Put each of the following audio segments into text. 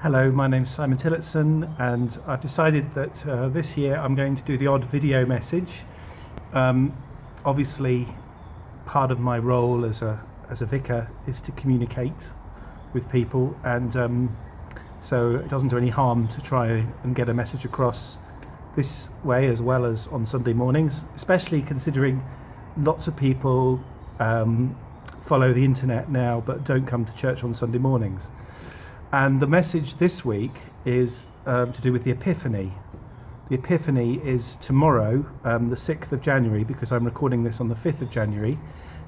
Hello, my name's Simon Tillotson, and I've decided that this year I'm going to do the odd video message. Obviously, part of my role as a vicar is to communicate with people, and so it doesn't do any harm to try and get a message across this way as well as on Sunday mornings, especially considering lots of people follow the internet now but don't come to church on Sunday mornings. And the message this week is to do with the Epiphany. The Epiphany is tomorrow, the 6th of January, because I'm recording this on the 5th of January.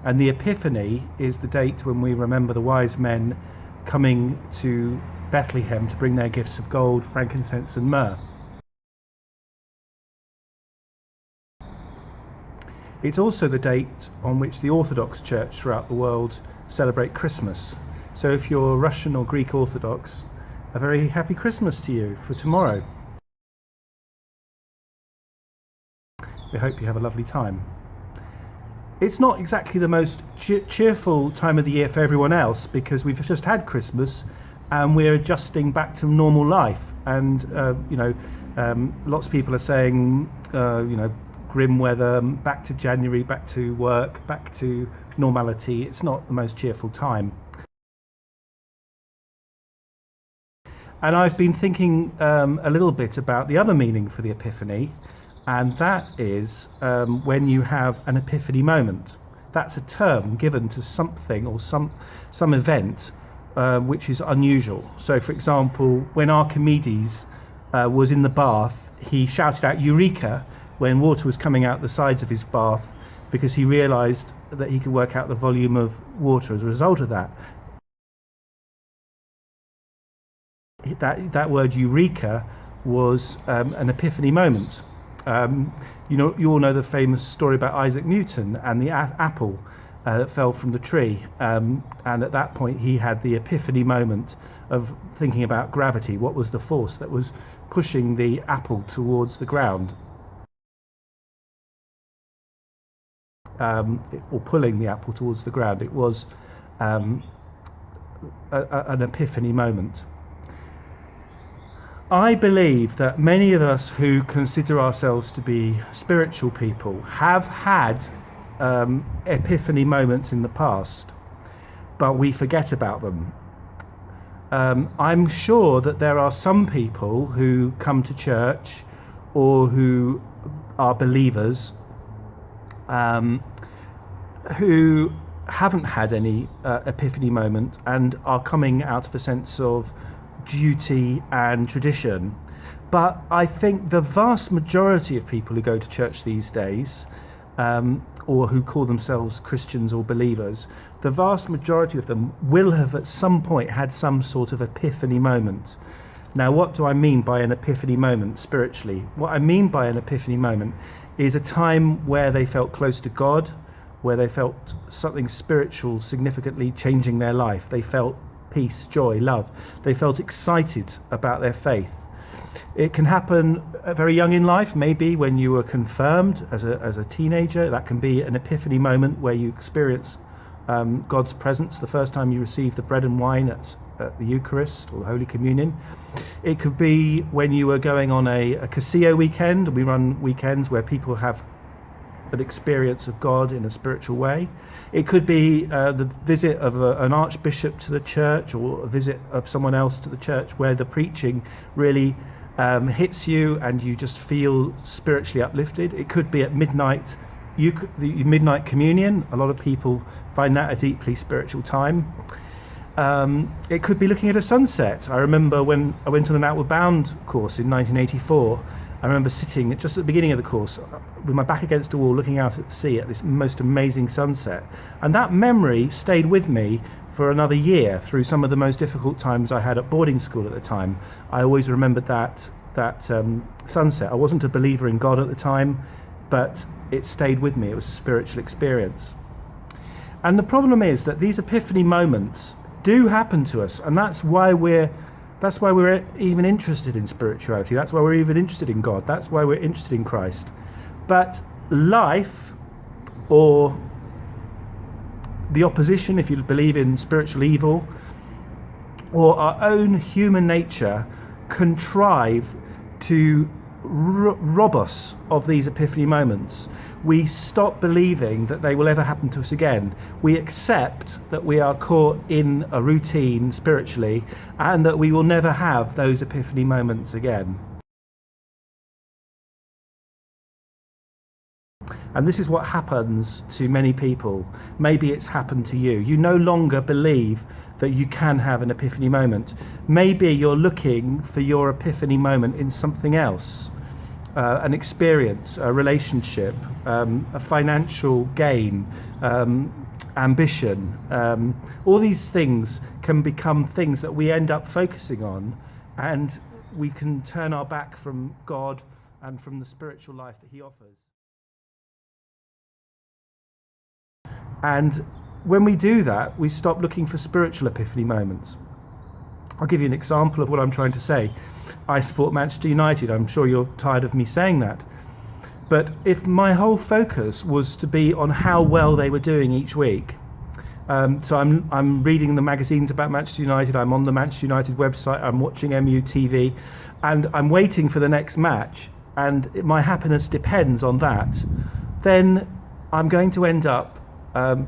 And the Epiphany is the date when we remember the wise men coming to Bethlehem to bring their gifts of gold, frankincense and myrrh. It's also the date on which the Orthodox Church throughout the world celebrate Christmas. So if you're Russian or Greek Orthodox, a very happy Christmas to you for tomorrow. We hope you have a lovely time. It's not exactly the most cheerful time of the year for everyone else, because we've just had Christmas and we're adjusting back to normal life. And, lots of people are saying, grim weather, back to January, back to work, back to normality. It's not the most cheerful time. And I've been thinking a little bit about the other meaning for the Epiphany, and that is when you have an epiphany moment. That's a term given to something or some event which is unusual. So, for example, when Archimedes was in the bath, he shouted out "Eureka" when water was coming out the sides of his bath, because he realized that he could work out the volume of water as a result of that. That word "eureka" was an epiphany moment. You all know the famous story about Isaac Newton and the apple that fell from the tree, and at that point he had the epiphany moment of thinking about gravity. What was the force that was pushing the apple towards the ground, or pulling the apple towards the ground? It was an epiphany moment. I believe that many of us who consider ourselves to be spiritual people have had epiphany moments in the past, but we forget about them. I'm sure that there are some people who come to church or who are believers who haven't had any epiphany moment and are coming out of a sense of duty and tradition. But I think the vast majority of people who go to church these days, or who call themselves Christians or believers, the vast majority of them will have at some point had some sort of epiphany moment. Now, what do I mean by an epiphany moment spiritually? What I mean by an epiphany moment is a time where they felt close to God, where they felt something spiritual significantly changing their life. They felt peace, joy, love. They felt excited about their faith. It can happen very young in life, maybe when you were confirmed as a teenager. That can be an epiphany moment where you experience God's presence the first time you receive the bread and wine at the Eucharist or the Holy Communion. It could be when you were going on a Casio weekend. We run weekends where people have an experience of God in a spiritual way. It could be the visit of an archbishop to the church, or a visit of someone else to the church, where the preaching really hits you and you just feel spiritually uplifted. It could be at midnight, the midnight communion. A lot of people find that a deeply spiritual time. It could be looking at a sunset. I remember when I went on an Outward Bound course in 1984, I remember sitting just at the beginning of the course with my back against a wall looking out at the sea at this most amazing sunset. And that memory stayed with me for another year through some of the most difficult times I had at boarding school at the time. I always remembered that sunset. I wasn't a believer in God at the time, but it stayed with me. It was a spiritual experience. And the problem is that these epiphany moments do happen to us, and that's why we're even interested in spirituality. That's why we're even interested in God. That's why we're interested in Christ. But life, or the opposition, if you believe in spiritual evil, or our own human nature contrive to rob us of these epiphany moments. We stop believing that they will ever happen to us again. We accept that we are caught in a routine spiritually and that we will never have those epiphany moments again. And this is what happens to many people. Maybe it's happened to you. You no longer believe that you can have an epiphany moment. Maybe you're looking for your epiphany moment in something else. An experience, a relationship, a financial gain, ambition. All these things can become things that we end up focusing on, and we can turn our back from God and from the spiritual life that he offers. And when we do that, we stop looking for spiritual epiphany moments. I'll give you an example of what I'm trying to say. I support Manchester United. I'm sure you're tired of me saying that. But if my whole focus was to be on how well they were doing each week, so I'm reading the magazines about Manchester United, I'm on the Manchester United website, I'm watching MU TV, and I'm waiting for the next match, and my happiness depends on that, then I'm going to end up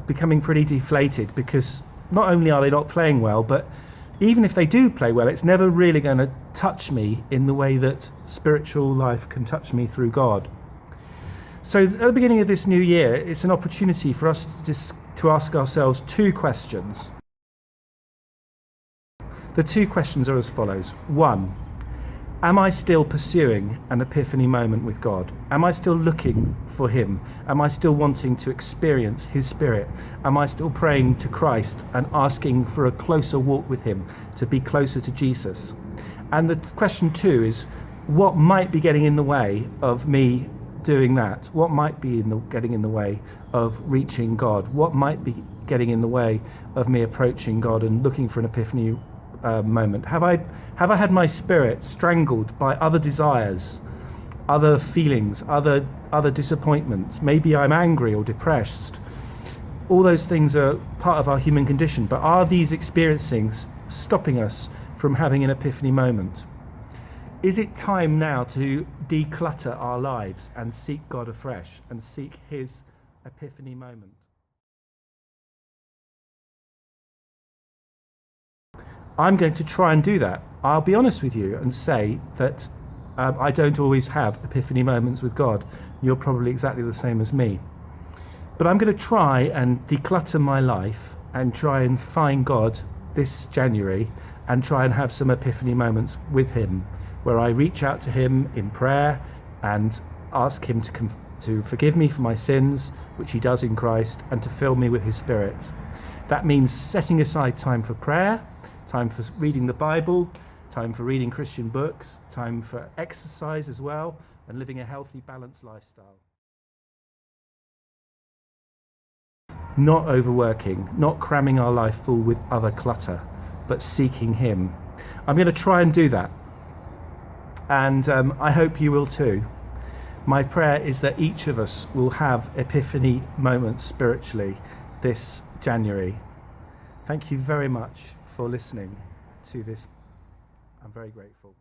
becoming pretty deflated, because not only are they not playing well, but even if they do play well, it's never really going to touch me in the way that spiritual life can touch me through God. So at the beginning of this new year, it's an opportunity for us to ask ourselves two questions. The two questions are as follows. 1, am I still pursuing an epiphany moment with God? Am I still looking for him? Am I still wanting to experience his spirit? Am I still praying to Christ and asking for a closer walk with him, to be closer to Jesus? And the question 2 is, what might be getting in the way of me doing that? What might be getting in the way of reaching God? What might be getting in the way of me approaching God and looking for an epiphany moment? Have I had my spirit strangled by other desires, other feelings, other disappointments? Maybe I'm angry or depressed. All those things are part of our human condition, but are these experiencings stopping us from having an epiphany moment? Is it time now to declutter our lives and seek God afresh and seek his epiphany moment? I'm going to try and do that. I'll be honest with you and say that I don't always have epiphany moments with God. You're probably exactly the same as me. But I'm going to try and declutter my life and try and find God this January and try and have some epiphany moments with him, where I reach out to him in prayer and ask him to forgive me for my sins, which he does in Christ, and to fill me with his Spirit. That means setting aside time for prayer, time for reading the Bible, time for reading Christian books, time for exercise as well, and living a healthy, balanced lifestyle. Not overworking, not cramming our life full with other clutter, but seeking him. I'm going to try and do that. And I hope you will too. My prayer is that each of us will have epiphany moments spiritually this January. Thank you very much for listening to this. I'm very grateful.